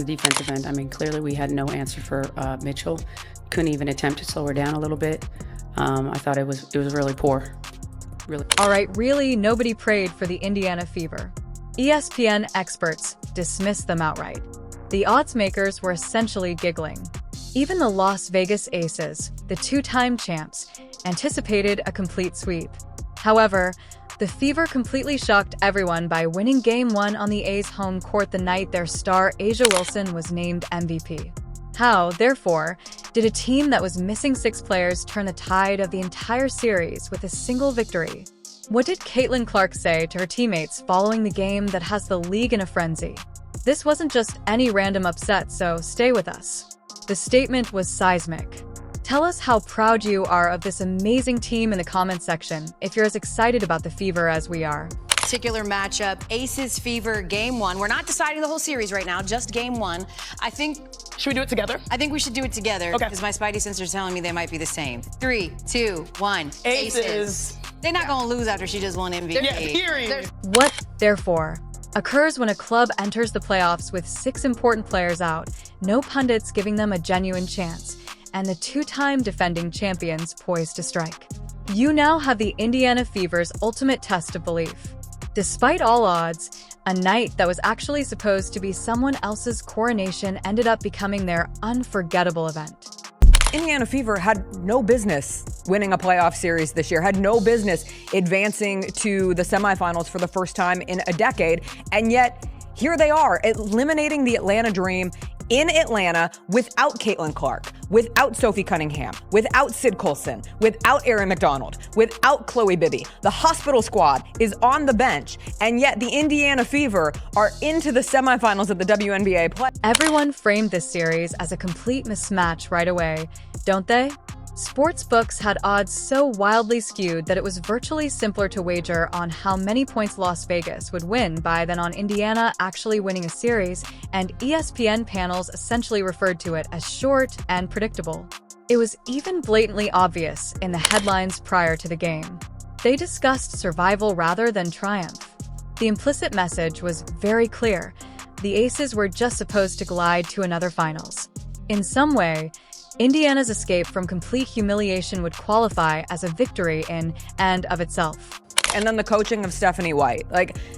Defensive end, I mean, clearly we had no answer for Mitchell. Couldn't even attempt to slow her down a little bit. I thought it was really poor. Really. All right, really, nobody prayed for the Indiana Fever. ESPN experts dismissed them outright. The odds makers were essentially giggling. Even the Las Vegas Aces, the two-time champs, anticipated a complete sweep. However, the Fever completely shocked everyone by winning Game 1 on the A's home court the night their star AjaWilson was named MVP. How, therefore, did a team that was missing 6 players turn the tide of the entire series with a single victory? What did Caitlin Clark say to her teammates following the game that has the league in a frenzy? This wasn't just any random upset, so stay with us. The statement was seismic. Tell us how proud you are of this amazing team in the comments section if you're as excited about the Fever as we are. Particular matchup, Aces Fever Game 1. We're not deciding the whole series right now, just Game 1. Should we do it together? I think we should do it together. Okay. Because my spidey sense is telling me they might be the same. 3, 2, 1. Aces. They're not going to lose after she just won MVP. Yeah, period. What, therefore, occurs when a club enters the playoffs with 6 important players out, no pundits giving them a genuine chance, and the two-time defending champions poised to strike. You now have the Indiana Fever's ultimate test of belief. Despite all odds, a night that was actually supposed to be someone else's coronation ended up becoming their unforgettable event. Indiana Fever had no business winning a playoff series this year, had no business advancing to the semifinals for the first time in a decade, and yet here they are, eliminating the Atlanta Dream in Atlanta without Caitlin Clark, without Sophie Cunningham, without Sid Colson, without Erin McDonald, without Chloe Bibby. The hospital squad is on the bench, and yet the Indiana Fever are into the semifinals of the WNBA play. Everyone framed this series as a complete mismatch right away, don't they? Sportsbooks had odds so wildly skewed that it was virtually simpler to wager on how many points Las Vegas would win by than on Indiana actually winning a series, and ESPN panels essentially referred to it as short and predictable. It was even blatantly obvious in the headlines prior to the game. They discussed survival rather than triumph. The implicit message was very clear. The Aces were just supposed to glide to another finals. In some way, Indiana's escape from complete humiliation would qualify as a victory in and of itself. And then the coaching of Stephanie White.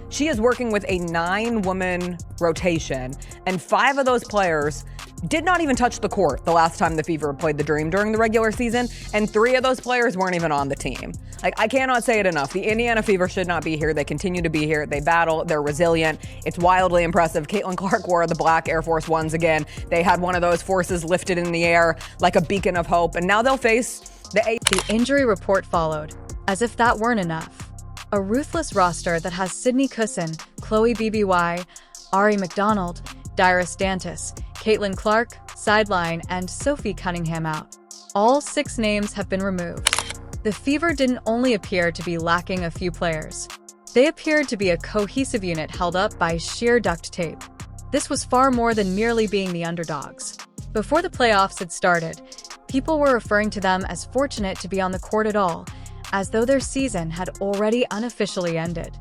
She is working with a 9-woman rotation, and 5 of those players did not even touch the court the last time the Fever played the Dream during the regular season, and 3 of those players weren't even on the team. I cannot say it enough. The Indiana Fever should not be here. They continue to be here. They battle. They're resilient. It's wildly impressive. Caitlin Clark wore the black Air Force Ones again. They had one of those forces lifted in the air like a beacon of hope, and now they'll face the injury report followed, as if that weren't enough. A ruthless roster that has Sydney Cusson, Chloe BBY, Ari McDonald, Dyrus Dantas, Caitlin Clark, Sideline, and Sophie Cunningham out. All 6 names have been removed. The Fever didn't only appear to be lacking a few players. They appeared to be a cohesive unit held up by sheer duct tape. This was far more than merely being the underdogs. Before the playoffs had started, people were referring to them as fortunate to be on the court at all, as though their season had already unofficially ended.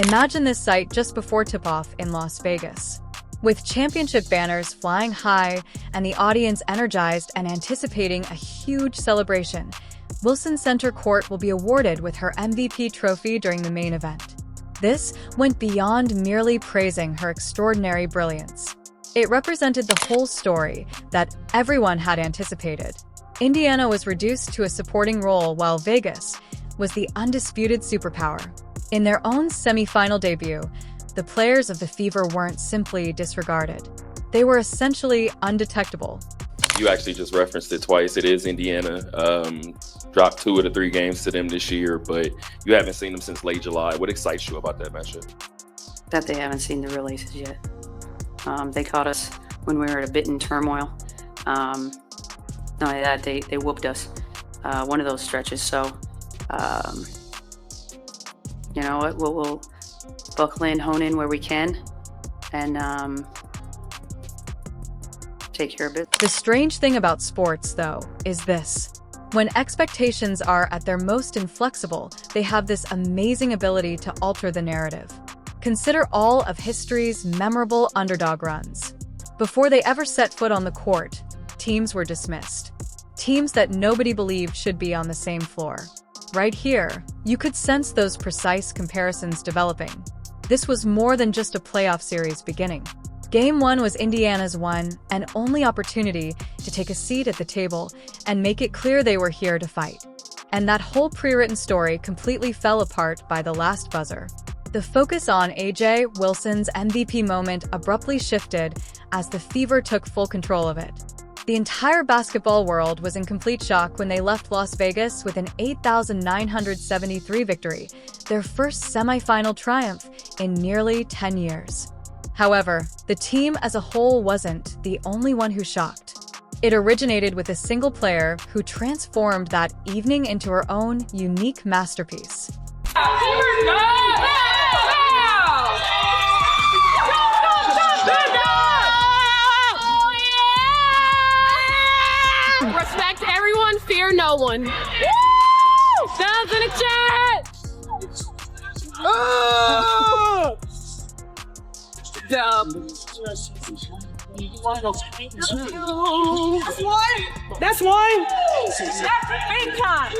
Imagine this sight just before tip-off in Las Vegas. With championship banners flying high and the audience energized and anticipating a huge celebration, Wilson Center Court will be awarded with her MVP trophy during the main event. This went beyond merely praising her extraordinary brilliance. It represented the whole story that everyone had anticipated. Indiana was reduced to a supporting role while Vegas was the undisputed superpower. In their own semi-final debut, the players of the Fever weren't simply disregarded. They were essentially undetectable. You actually just referenced it twice. It is Indiana. Dropped 2 of the 3 games to them this year, but you haven't seen them since late July. What excites you about that matchup? That they haven't seen the real Aces yet. They caught us when we were a bit in turmoil. Not only that, they whooped us. one of those stretches. So, you know what, we'll buckle in, hone in where we can, and take care of it. The strange thing about sports, though, is this. When expectations are at their most inflexible, they have this amazing ability to alter the narrative. Consider all of history's memorable underdog runs. Before they ever set foot on the court, teams were dismissed. Teams that nobody believed should be on the same floor. Right here, you could sense those precise comparisons developing. This was more than just a playoff series beginning. Game 1 was Indiana's one and only opportunity to take a seat at the table and make it clear they were here to fight. And that whole pre-written story completely fell apart by the last buzzer. The focus on AjaWilson's MVP moment abruptly shifted as the Fever took full control of it. The entire basketball world was in complete shock when they left Las Vegas with an 8,973 victory, their first semifinal triumph in nearly 10 years. However, the team as a whole wasn't the only one who shocked. It originated with a single player who transformed that evening into her own unique masterpiece. Respect everyone, fear no one. Woo! Sounds in the chat. Oh! That's one. Big time.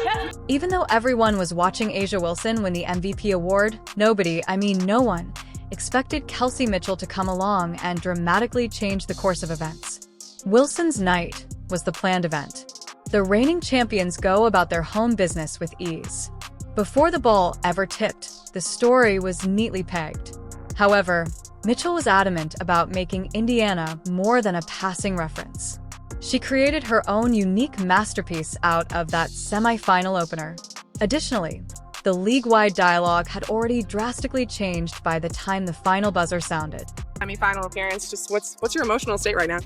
Even though everyone was watching AjaWilson win the MVP award, nobody, I mean no one, expected Kelsey Mitchell to come along and dramatically change the course of events. Wilson's night was the planned event. The reigning champions go about their home business with ease. Before the ball ever tipped, the story was neatly pegged. However, Mitchell was adamant about making Indiana more than a passing reference. She created her own unique masterpiece out of that semifinal opener. Additionally, the league-wide dialogue had already drastically changed by the time the final buzzer sounded. Semi-final appearance, just what's your emotional state right now?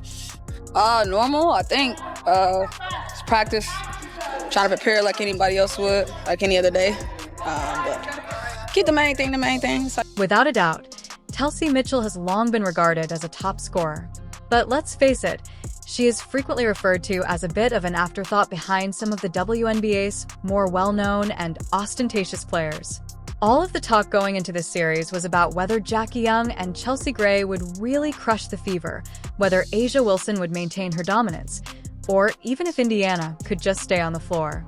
Normal, I think. It's practice, trying to prepare like anybody else would, like any other day. But keep the main thing. Without a doubt, Kelsey Mitchell has long been regarded as a top scorer. But let's face it, she is frequently referred to as a bit of an afterthought behind some of the WNBA's more well-known and ostentatious players. All of the talk going into this series was about whether Jackie Young and Chelsea Gray would really crush the Fever, whether AjaWilson would maintain her dominance, or even if Indiana could just stay on the floor.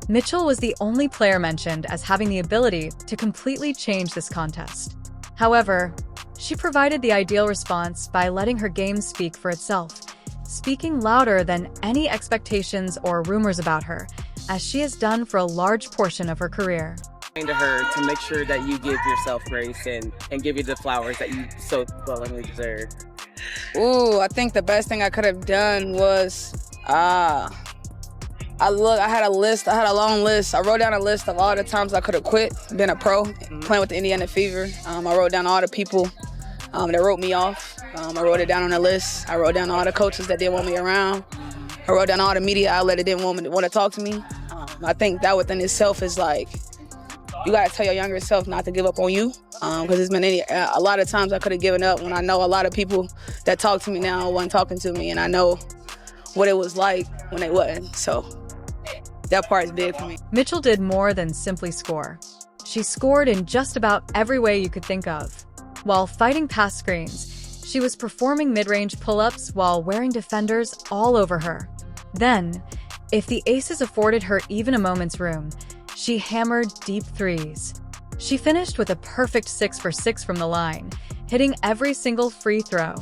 Mitchell was the only player mentioned as having the ability to completely change this contest. However, she provided the ideal response by letting her game speak for itself, speaking louder than any expectations or rumors about her, as she has done for a large portion of her career. To her to make sure that you give yourself grace and give you the flowers that you so willingly deserve. Ooh, I think the best thing I could have done was, I had a long list. I wrote down a list of all the times I could have quit, been a pro, playing with the Indiana Fever. I wrote down all the people that wrote me off. I wrote it down on a list. I wrote down all the coaches that didn't want me around. I wrote down all the media outlets that didn't want to talk to me. I think that within itself is like, you gotta tell your younger self not to give up on you, because it's been a lot of times I could have given up when I know a lot of people that talk to me now wasn't talking to me, and I know what it was like when they wasn't. So that part is big for me. Mitchell did more than simply score. She scored in just about every way you could think of. While fighting past screens, she was performing mid-range pull-ups while wearing defenders all over her. Then, if the aces afforded her even a moment's room, she hammered deep threes. She finished with a perfect 6 for 6 from the line, hitting every single free throw.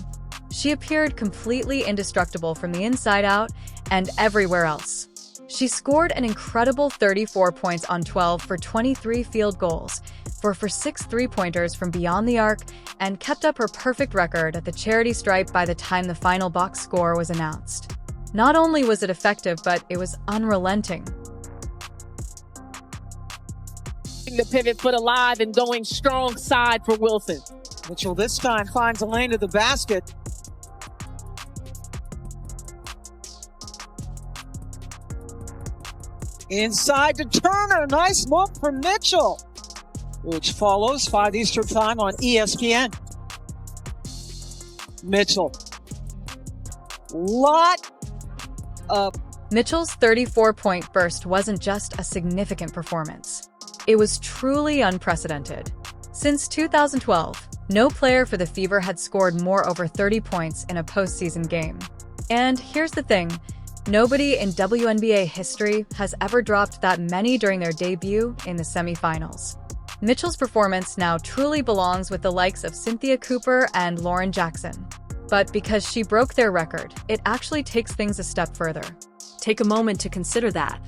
She appeared completely indestructible from the inside out and everywhere else. She scored an incredible 34 points on 12 for 23 field goals, for 6 three-pointers from beyond the arc, and kept up her perfect record at the charity stripe by the time the final box score was announced. Not only was it effective, but it was unrelenting. The pivot foot alive and going strong side for Wilson. Mitchell this time finds a lane to the basket. Inside to Turner. Nice move from Mitchell, which follows 5 Eastern time on ESPN. Mitchell. Mitchell's 34-point burst wasn't just a significant performance. It was truly unprecedented. Since 2012, no player for the Fever had scored more over 30 points in a postseason game. And here's the thing, nobody in WNBA history has ever dropped that many during their debut in the semifinals. Mitchell's performance now truly belongs with the likes of Cynthia Cooper and Lauren Jackson. But because she broke their record, it actually takes things a step further. Take a moment to consider that.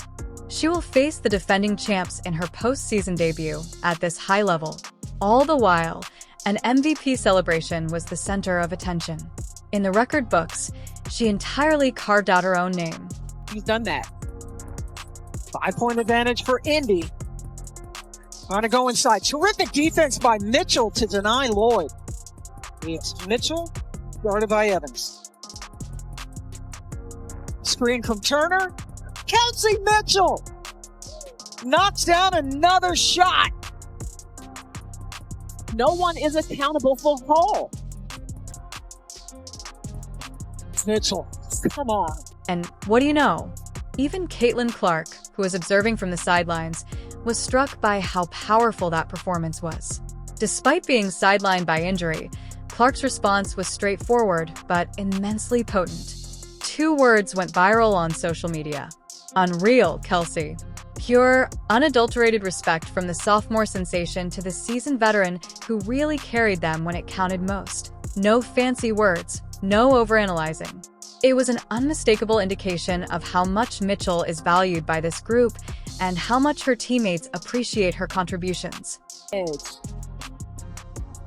She will face the defending champs in her postseason debut at this high level. All the while, an MVP celebration was the center of attention. In the record books, she entirely carved out her own name. He's done that. 5-point advantage for Indy. Trying to go inside. Terrific defense by Mitchell to deny Lloyd. It's Mitchell, guarded by Evans. Screen from Turner. Kelsey Mitchell knocks down another shot. No one is accountable for Hall. Mitchell, come on. And what do you know? Even Caitlin Clark, who was observing from the sidelines, was struck by how powerful that performance was. Despite being sidelined by injury, Clark's response was straightforward but immensely potent. 2 words went viral on social media. Unreal, Kelsey. Pure, unadulterated respect from the sophomore sensation to the seasoned veteran who really carried them when it counted most. No fancy words, no overanalyzing. It was an unmistakable indication of how much Mitchell is valued by this group and how much her teammates appreciate her contributions.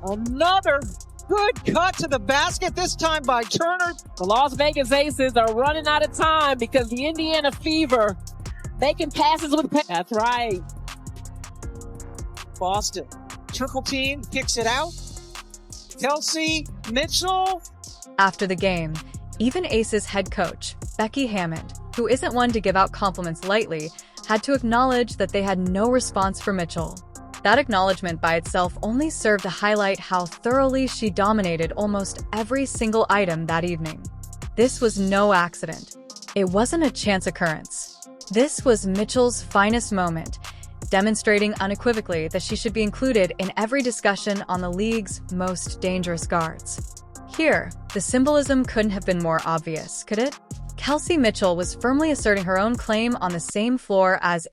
Another good cut to the basket, this time by Turner. The Las Vegas Aces are running out of time because the Indiana Fever making passes with That's right. Boston. Triple team kicks it out. Kelsey Mitchell. After the game, even Aces head coach, Becky Hammond, who isn't one to give out compliments lightly, had to acknowledge that they had no response for Mitchell. That acknowledgement by itself only served to highlight how thoroughly she dominated almost every single item that evening. This was no accident. It wasn't a chance occurrence. This was Mitchell's finest moment, demonstrating unequivocally that she should be included in every discussion on the league's most dangerous guards. Here, the symbolism couldn't have been more obvious, could it? Kelsey Mitchell was firmly asserting her own claim on the same floor as